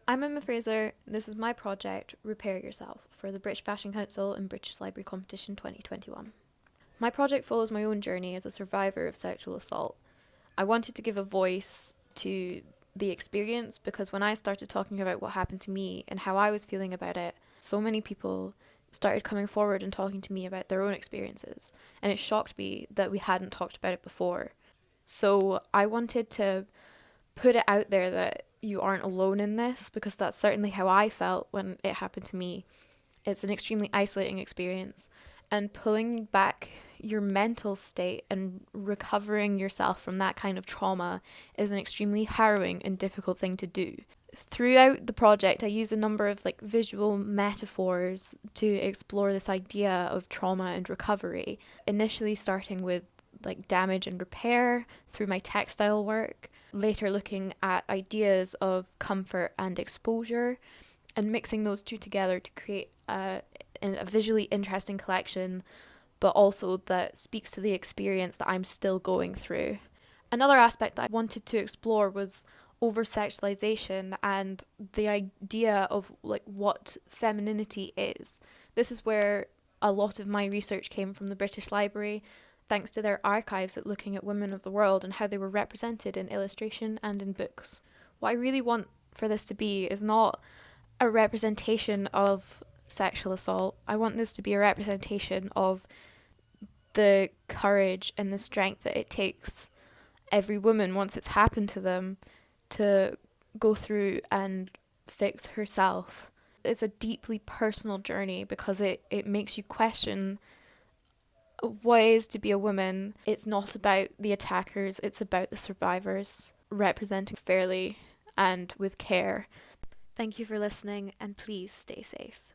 I'm Emma Fraser. This is my project, Repair Yourself, for the British Fashion Council and British Library Competition 2021. My project follows my own journey as a survivor of sexual assault. I wanted to give a voice to the experience because when I started talking about what happened to me and how I was feeling about it, so many people started coming forward and talking to me about their own experiences. And it shocked me that we hadn't talked about it before. So I wanted to put it out there that you aren't alone in this because that's certainly how I felt when it happened to me. It's an extremely isolating experience, and pulling back your mental state and recovering yourself from that kind of trauma is an extremely harrowing and difficult thing to do. Throughout the project, I use a number of visual metaphors to explore this idea of trauma and recovery. Initially starting with damage and repair through my textile work, later looking at ideas of comfort and exposure, and mixing those two together to create a visually interesting collection, but also that speaks to the experience that I'm still going through. Another aspect that I wanted to explore was over sexualization and the idea of what femininity is. This is where a lot of my research came from the British Library, thanks to their archives at looking at women of the world and how they were represented in illustration and in books. What I really want for this to be is not a representation of sexual assault. I want this to be a representation of the courage and the strength that it takes every woman, once it's happened to them, to go through and fix herself. It's a deeply personal journey because it makes you question what it is to be a woman. It's not about the attackers, it's about the survivors, representing fairly and with care. Thank you for listening, and please stay safe.